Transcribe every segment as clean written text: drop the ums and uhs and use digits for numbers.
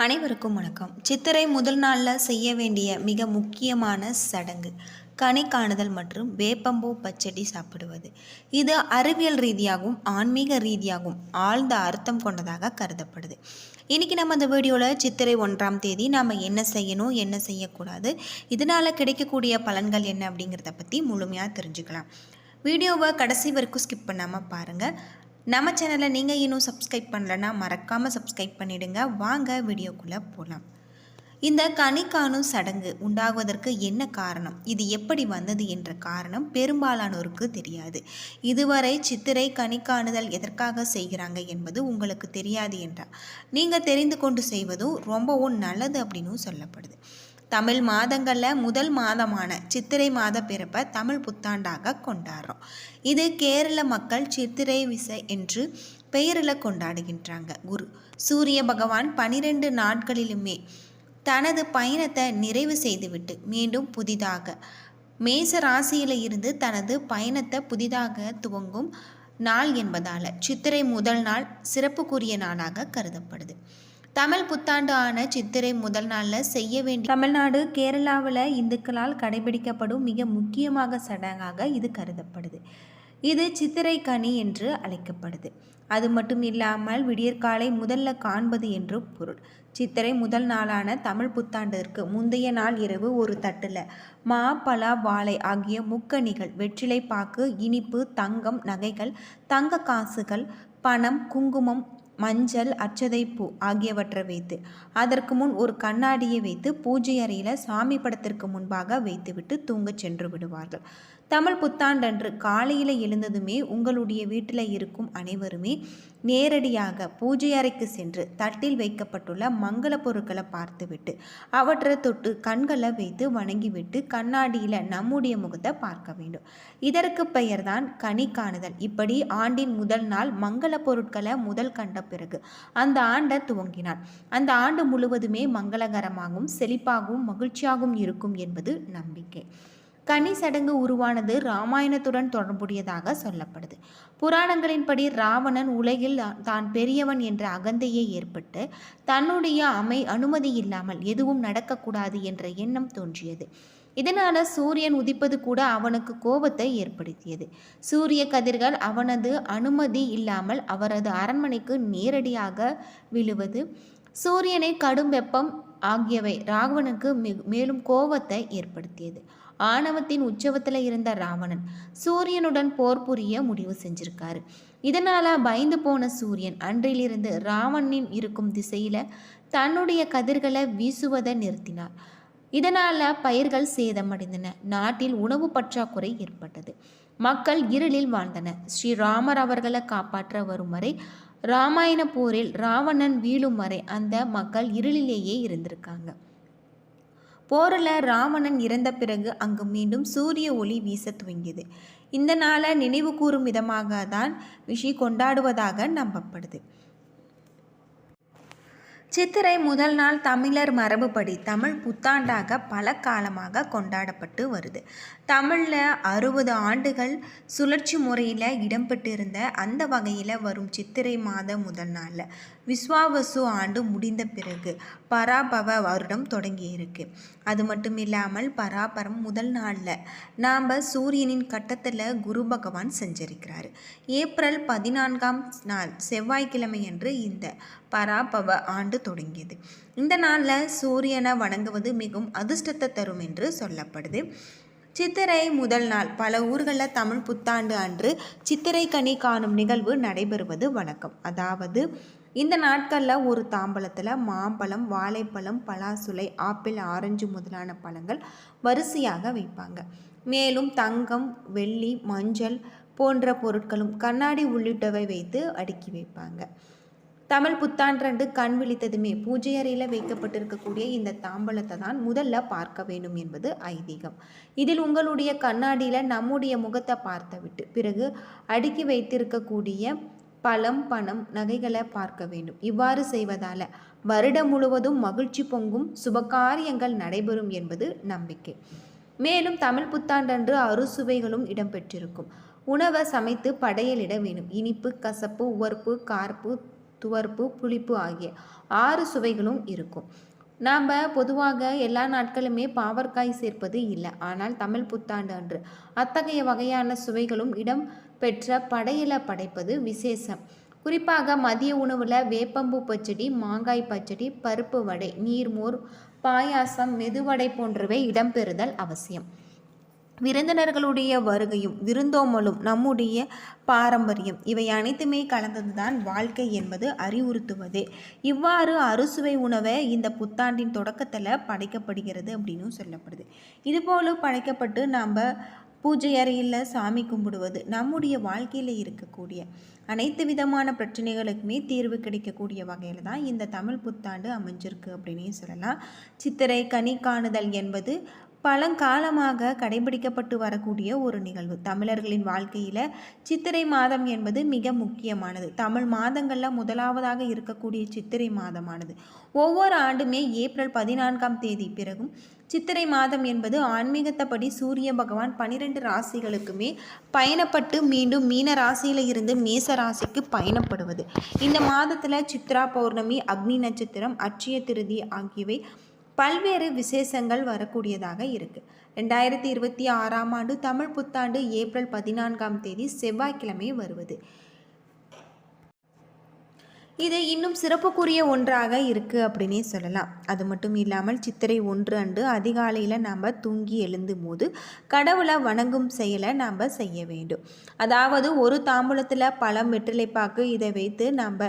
அனைவருக்கும் வணக்கம். சித்திரை முதல் நாளில் செய்ய வேண்டிய மிக முக்கியமான சடங்கு கனி காணுதல் மற்றும் வேப்பம்பூ பச்சடி சாப்பிடுவது. இது அறிவியல் ரீதியாகவும் ஆன்மீக ரீதியாகவும் ஆழ்ந்த அர்த்தம் கொண்டதாக கருதப்படுது. இன்றைக்கி நம்ம அந்த வீடியோவில் சித்திரை 1ஆம் தேதி நாம் என்ன செய்யணும், என்ன செய்யக்கூடாது, இதனால் கிடைக்கக்கூடிய பலன்கள் என்ன அப்படிங்கிறத பற்றி முழுமையாக தெரிஞ்சுக்கலாம். வீடியோவை கடைசி வரைக்கும் ஸ்கிப் பண்ணாமல் பாருங்கள். நம்ம சேனலை நீங்கள் இன்னும் சப்ஸ்கிரைப் பண்ணலன்னா மறக்காமல் சப்ஸ்கிரைப் பண்ணிவிடுங்க. வாங்க வீடியோக்குள்ளே போகலாம். இந்த கனி காணும் சடங்கு உண்டாகுவதற்கு என்ன காரணம், இது எப்படி வந்தது என்ற காரணம் பெரும்பாலானோருக்கு தெரியாது. இதுவரை சித்திரை கனி காணுதல் எதற்காக செய்கிறாங்க என்பது உங்களுக்கு தெரியாது என்றால் நீங்கள் தெரிந்து கொண்டு செய்வதும் ரொம்பவும் நல்லது அப்படின்னு சொல்லப்படுது. தமிழ் மாதங்களில் முதல் மாதமான சித்திரை மாத பிறப்பை தமிழ் புத்தாண்டாக கொண்டாடுறோம். இது கேரள மக்கள் சித்திரை விசை என்று பெயரில் கொண்டாடுகின்றாங்க. சூரிய பகவான் 12 நாட்களிலுமே தனது பயணத்தை நிறைவு செய்துவிட்டு மீண்டும் புதிதாக மேச ராசியில் இருந்து தனது பயணத்தை புதிதாக துவங்கும் நாள் என்பதால் சித்திரை முதல் நாள் சிறப்புக்குரிய நாளாக கருதப்படுது. தமிழ் புத்தாண்டு ஆன சித்திரை முதல் நாளில் செய்ய வேண்டிய தமிழ்நாடு கேரளாவில் இந்துக்களால் கடைபிடிக்கப்படும் மிக முக்கியமாக சடங்காக இது கருதப்படுது. இது சித்திரை கனி என்று அழைக்கப்படுது. அது மட்டும் இல்லாமல் விடியற்காலை முதல்ல காண்பது என்று பொருள். சித்திரை முதல் நாளான தமிழ் புத்தாண்டிற்கு முந்தைய நாள் இரவு ஒரு தட்டில் மா, பலா, வாழை ஆகிய முக்கணிகள், வெற்றிலை பாக்கு, இனிப்பு, தங்கம், நகைகள், தங்க காசுகள், பணம், குங்குமம், மஞ்சள், அச்சதை பூ ஆகியவற்றை வைத்து அதற்கு முன் ஒரு கண்ணாடியை வைத்து பூஜை அறையில் சாமி படத்திற்கு முன்பாக வைத்துவிட்டு தூங்க சென்று விடுவார்கள். தமிழ் புத்தாண்டன்று காலையில் எழுந்ததுமே உங்களுடைய வீட்டில் இருக்கும் அனைவருமே நேரடியாக பூஜை அறைக்கு சென்று தட்டில் வைக்கப்பட்டுள்ள மங்கள பொருட்களை பார்த்துவிட்டு அவற்றை தொட்டு கண்களை வைத்து வணங்கிவிட்டு கண்ணாடியில் நம்முடைய முகத்தை பார்க்க வேண்டும். இதற்கு பெயர்தான் கனி காணுதல். இப்படி ஆண்டின் முதல் நாள் மங்கள பொருட்களை முதல் கண்ட பிறகு அந்த ஆண்டை துவங்கினார். அந்த ஆண்டு முழுவதுமே மங்களகரமாகவும் செழிப்பாகவும் மகிழ்ச்சியாகவும் இருக்கும் என்பது நம்பிக்கை. கனி சடங்கு உருவானது இராமாயணத்துடன் தொடர்புடையதாக சொல்லப்படுது. புராணங்களின்படி ராவணன் உலகில் தான் பெரியவன் என்ற அகந்தையே ஏற்பட்டு தன்னுடைய அனுமதி இல்லாமல் எதுவும் நடக்கக்கூடாது என்ற எண்ணம் தோன்றியது. இதனால் சூரியன் உதிப்பது கூட அவனுக்கு கோபத்தை ஏற்படுத்தியது. சூரிய கதிர்கள் அவனது அனுமதி இல்லாமல் அவரது அரண்மனைக்கு நேரடியாக விழுவது, சூரியனை கடும் வெப்பம் ஆகியவை ராவணனுக்கு மேலும் கோபத்தை ஏற்படுத்தியது. ஆணவத்தின் உற்சவத்தில் இருந்த ராவணன் சூரியனுடன் போர் புரிய முடிவு செஞ்சிருக்காரு. இதனால் பயந்து போன சூரியன் அன்றிலிருந்து ராவணனின் இருக்கும் திசையில் தன்னுடைய கதிர்களை வீசுவதை நிறுத்தினார். இதனால் பயிர்கள் சேதமடைந்தன. நாட்டில் உணவு பற்றாக்குறை ஏற்பட்டது. மக்கள் இருளில் வாழ்ந்தனர். ஸ்ரீராமர் அவர்களை காப்பாற்ற வரும் வரை, இராமாயண போரில் ராவணன் வீழும் வரை அந்த மக்கள் இருளிலேயே இருந்திருக்காங்க. போரில் ராவணன் இறந்த பிறகு அங்கு மீண்டும் சூரிய ஒளி வீச துவங்கியது. இந்த நாளை நினைவு கூறும் விதமாக தான் விஷி கொண்டாடுவதாக நம்பப்படுது. சித்திரை முதல் நாள் தமிழர் மரபுப்படி தமிழ் புத்தாண்டாக பல காலமாக கொண்டாடப்பட்டு வருது. தமிழில் 60 ஆண்டுகள் சுழற்சி முறையில் இடம்பெற்றிருந்த அந்த வகையில் வரும் சித்திரை மாத முதல் நாளில் விஸ்வாவசு ஆண்டு முடிந்த பிறகு பராபவ வருடம் தொடங்கியிருக்கு. அது மட்டும் இல்லாமல் பராபரம் முதல் நாளில் நாம் சூரியனின் கட்டத்தில் குரு பகவான் செஞ்சிருக்கிறார். ஏப்ரல் 14ஆம் நாள் செவ்வாய்க்கிழமை அன்று இந்த பராபவ ஆண்டு தொடங்கியது. இந்த நாளில் சூரியனை வணங்குவது மிகவும் அதிர்ஷ்டத்தை தரும் என்று சொல்லப்படுது. சித்திரை முதல் நாள் பல ஊர்களில் தமிழ் புத்தாண்டு அன்று சித்திரை கனி காணும் நிகழ்வு நடைபெறுவது வழக்கம். அதாவது இந்த நாட்களில் ஒரு தாம்பலத்தில் மாம்பழம், வாழைப்பழம், பலாசுலை, ஆப்பிள், ஆரஞ்சு முதலான பழங்கள் வரிசையாக வைப்பாங்க. மேலும் தங்கம், வெள்ளி, மஞ்சள் போன்ற பொருட்களும் கண்ணாடி உள்ளிட்டவை வைத்து அடுக்கி வைப்பாங்க. தமிழ் புத்தாண்டு கண் விழித்ததுமே பூஜை அறையில் வைக்கப்பட்டிருக்கக்கூடிய இந்த தாம்பலத்தை தான் முதல்ல பார்க்க வேண்டும் என்பது ஐதீகம். இதில் உங்களுடைய கண்ணாடியில் நம்முடைய முகத்தை பார்த்து விட்டு பிறகு அடுக்கி வைத்திருக்கக்கூடிய பழம், பணம், நகைகளை பார்க்க வேண்டும். இவ்வாறு செய்வதால் வருடம் முழுவதும் மகிழ்ச்சி பொங்கும், சுபகாரியங்கள் நடைபெறும் என்பது நம்பிக்கை. மேலும் தமிழ் புத்தாண்டன்று அறுசுவைகளும் இடம்பெற்றிருக்கும். உணவை சமைத்து படையலிட வேண்டும். இனிப்பு, கசப்பு, உவர்ப்பு, கார்ப்பு, துவர்ப்பு, புளிப்பு ஆகிய 6 சுவைகளும் இருக்கும். நாம் பொதுவாக எல்லா நாட்களுமே பாவற்காய் சேர்ப்பது இல்லை. ஆனால் தமிழ் புத்தாண்டு அன்று அத்தகைய வகையான சுவைகளும் இடம் பெற்ற படையலை படைப்பது விசேஷம். குறிப்பாக மதிய உணவில் வேப்பம்பூ பச்சடி, மாங்காய் பச்சடி, பருப்பு வடை, நீர்மோர், பாயாசம், மெதுவடை போன்றவை இடம்பெறுதல் அவசியம். விருந்தினர்களுடைய வருகையும் விருந்தோம்பலும் நம்முடைய பாரம்பரியம். இவை அனைத்துமே கலந்ததுதான் வாழ்க்கை என்பது அறிவுறுத்துவதே. இவ்வாறு அறுசுவை உணவை இந்த புத்தாண்டின் தொடக்கத்தில் படைக்கப்படுகிறது அப்படின்னு சொல்லப்படுது. இதுபோல படைக்கப்பட்டு நாம் பூஜை அறையில் சாமி கும்பிடுவது நம்முடைய வாழ்க்கையில் இருக்கக்கூடிய அனைத்து விதமான பிரச்சனைகளுக்குமே தீர்வு கிடைக்கக்கூடிய வகையில் தான் இந்த தமிழ் புத்தாண்டு அமைஞ்சிருக்கு அப்படின்னே சொல்லலாம். சித்திரை கனி காணுதல் என்பது பழங்காலமாக கடைபிடிக்கப்பட்டு வரக்கூடிய ஒரு நிகழ்வு. தமிழர்களின் வாழ்க்கையில் சித்திரை மாதம் என்பது மிக முக்கியமானது. தமிழ் மாதங்களில் முதலாவதாக இருக்கக்கூடிய சித்திரை மாதமானது ஒவ்வொரு ஆண்டுமே ஏப்ரல் 14ஆம் தேதி பிறகும் சித்திரை மாதம் என்பது ஆன்மீகத்தப்படி சூரிய பகவான் 12 ராசிகளுக்குமே பயணப்பட்டு மீண்டும் மீன ராசியில் இருந்து மேச ராசிக்கு பயணப்படுவது. இந்த மாதத்தில் சித்ரா பௌர்ணமி, அக்னி நட்சத்திரம், அட்சய திருதி ஆகியவை பல்வேறு விசேஷங்கள் வரக்கூடியதாக இருக்குது. 2026ஆம் ஆண்டு தமிழ் புத்தாண்டு ஏப்ரல் 14ஆம் தேதி செவ்வாய்க்கிழமை வருவது. இது இன்னும் சிறப்புக்குரிய ஒன்றாக இருக்குது அப்படின்னே சொல்லலாம். அது மட்டும் இல்லாமல் சித்திரை 1 அன்று அதிகாலையில் நாம் தூங்கி எழுந்தும் போது கடவுளை வணங்கும் செயலை நாம் செய்ய வேண்டும். அதாவது ஒரு தாம்பூலத்தில் பழம், வெற்றிலைப்பாக்கு இதை வைத்து நாம்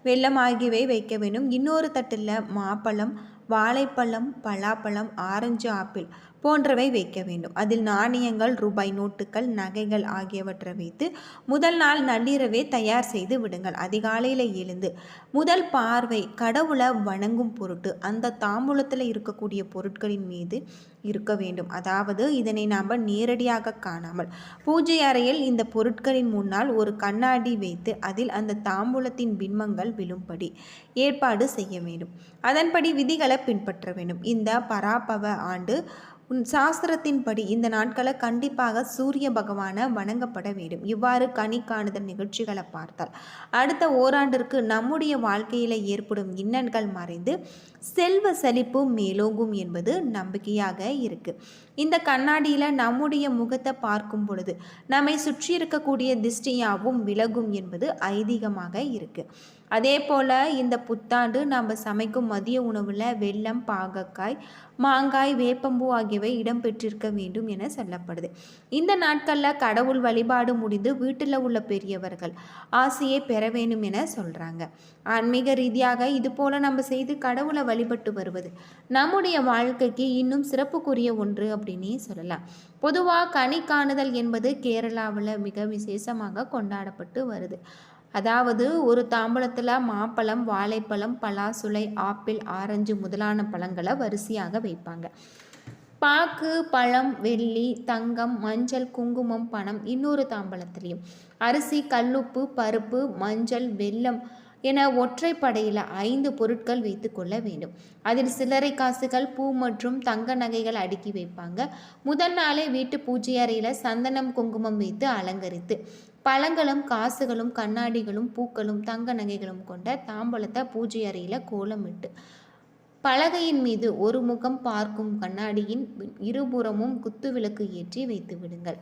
வெல்லம் ஆகியவை வைக்க வேண்டும். இன்னொரு தட்டில் மாப்பழம், வாழைப்பழம், பலாப்பழம், ஆரஞ்சு, ஆப்பிள் போன்றவை வைக்க வேண்டும். அதில் நாணயங்கள், ரூபாய் நோட்டுகள், நகைகள் ஆகியவற்றை வைத்து முதல் நாள் நள்ளிரவே தயார் செய்து விடுங்கள். அதிகாலையில் எழுந்து முதல் பார்வை கடவுளை வணங்கும் பொருட்டு அந்த தாம்பூலத்தில் இருக்கக்கூடிய பொருட்களின் மீது இருக்க வேண்டும். அதாவது இதனை நாம் நேரடியாக காணாமல் பூஜை அறையில் இந்த பொருட்களின் முன்னால் ஒரு கண்ணாடி வைத்து அதில் அந்த தாம்பூலத்தின் பிம்பங்கள் விழும்படி ஏற்பாடு செய்ய வேண்டும். அதன்படி விதிகளை பின்பற்ற வேண்டும். இந்த பராபவ ஆண்டு சாஸ்திரத்தின்படி இந்த நாட்களை கண்டிப்பாக சூரிய பகவானை வணங்கப்பட வேண்டும். இவ்வாறு கனி காணுதல் நிகழ்ச்சிகளை பார்த்தால் அடுத்த ஓராண்டிற்கு நம்முடைய வாழ்க்கையில் ஏற்படும் இன்னல்கள் மறைந்து செல்வ செழிப்பு மேலோங்கும் என்பது நம்பிக்கையாக இருக்குது. இந்த கண்ணாடியில் நம்முடைய முகத்தை பார்க்கும் பொழுது நம்மை சுற்றி இருக்கக்கூடிய திஷ்டியாவும் விலகும் என்பது ஐதீகமாக இருக்குது. அதே போல் இந்த புத்தாண்டு நாம் சமைக்கும் மதிய உணவில் வெல்லம், பாகக்காய், மாங்காய், வேப்பம்பூ ஆகியவை இடம்பெற்றிருக்க வேண்டும் என சொல்லப்படுது. இந்த நாட்களில் கடவுள் வழிபாடு முடிந்து வீட்டில் உள்ள பெரியவர்கள் ஆசையை பெற வேண்டும் என சொல்கிறாங்க. ஆன்மீக ரீதியாக இது போல் நம்ம செய்து கடவுளை வழிபட்டு வருவது நம்முடைய வாழ்க்கைக்கு இன்னும் சிறப்புக்குரிய ஒன்று அப்படின்னே சொல்லலாம். பொதுவாக கனி காணுதல் என்பது கேரளாவில் மிக விசேஷமாக கொண்டாடப்பட்டு வருது. அதாவது ஒரு தாம்பூலத்தில் மாப்பழம், வாழைப்பழம், பலாசுலை, ஆப்பிள், ஆரஞ்சு முதலான பழங்களை வரிசையாக வைப்பாங்க. பாக்கு, பழம், வெள்ளி, தங்கம், மஞ்சள், குங்குமம், பணம் இன்னொரு தாம்பூலத்திலையும் அரிசி, கல்லுப்பு, பருப்பு, மஞ்சள், வெல்லம் என ஒற்றைப்படையில் 5 பொருட்கள் வைத்து கொள்ள வேண்டும். அதில் சில்லறை காசுகள், பூ மற்றும் தங்க நகைகள் அடுக்கி வைப்பாங்க. முதல் நாளே வீட்டு பூஜை அறையில் சந்தனம், குங்குமம் வைத்து அலங்கரித்து பழங்களும், காசுகளும், கண்ணாடிகளும், பூக்களும், தங்க நகைகளும் கொண்ட தாம்பூலத்தை பூஜை அறையில் கோலமிட்டு பலகையின் மீது ஒரு முகம் பார்க்கும் கண்ணாடியின் இருபுறமும் குத்து விளக்கு ஏற்றி வைத்து விடுங்கள்.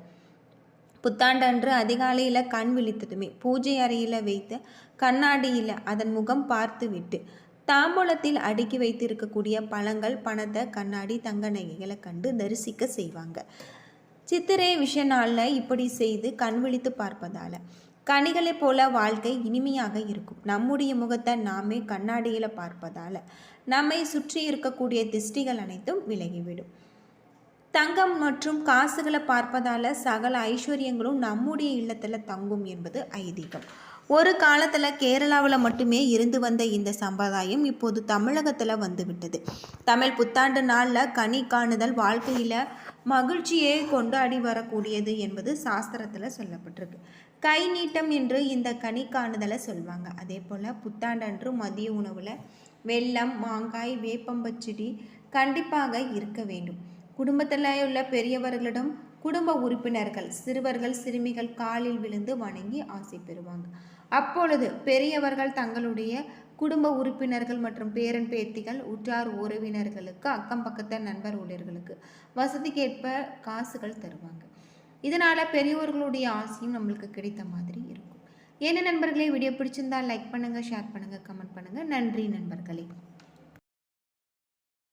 புத்தாண்டன்று அதிகாலையில் கண் விழித்ததுமே பூஜை அறையில் வைத்த கண்ணாடியில் அதன் முகம் பார்த்து விட்டு தாம்பூலத்தில் அடுக்கி வைத்திருக்கக்கூடிய பழங்கள், பணத்தை, கண்ணாடி, தங்க நகைகளை கண்டு தரிசிக்க செய்வாங்க. சித்திரை விஷ நாளில் இப்படி செய்து கண் விழித்து பார்ப்பதால் கனிகளை போல வாழ்க்கை இனிமையாக இருக்கும். நம்முடைய முகத்தை நாமே கண்ணாடியில் பார்ப்பதால் நம்மை சுற்றி இருக்கக்கூடிய திஷ்டிகள் அனைத்தும் விலகிவிடும். தங்கம் மற்றும் காசுகளை பார்ப்பதால் சகல ஐஸ்வர்யங்களும் நம்முடைய இல்லத்தில் தங்கும் என்பது ஐதீகம். ஒரு காலத்தில் கேரளாவில் மட்டுமே இருந்து வந்த இந்த சம்பிரதாயம் இப்போது தமிழகத்தில் வந்துவிட்டது. தமிழ் புத்தாண்டு நாளில் கனி காணுதல் வாழ்க்கையில் மகிழ்ச்சியை கொண்டாடி வரக்கூடியது என்பது சாஸ்திரத்தில் சொல்லப்பட்டிருக்கு. கை நீட்டம் என்று இந்த கனி காணுதலை சொல்வாங்க. அதே போல் புத்தாண்டன்று மதிய உணவில் வெல்லம், மாங்காய், வேப்பம்பச்சடி கண்டிப்பாக இருக்க வேண்டும். குடும்பத்தில் உள்ள பெரியவர்களிடம் குடும்ப உறுப்பினர்கள், சிறுவர்கள், சிறுமிகள் காலில் விழுந்து வணங்கி ஆசை பெறுவாங்க. அப்பொழுது பெரியவர்கள் தங்களுடைய குடும்ப உறுப்பினர்கள் மற்றும் பேரன் பேத்திகள் உற்றார் உறவினர்களுக்கு அக்கம் பக்கத்த நண்பர் ஊழியர்களுக்கு வசதிக்கேற்ப காசுகள் தருவாங்க. இதனால் பெரியோர்களுடைய ஆசையும் நம்மளுக்கு கிடைத்த மாதிரி இருக்கும். என்ன நண்பர்களே, வீடியோ பிடிச்சிருந்தால் லைக் பண்ணுங்கள், ஷேர் பண்ணுங்கள், கமெண்ட் பண்ணுங்கள். நன்றி நண்பர்களே.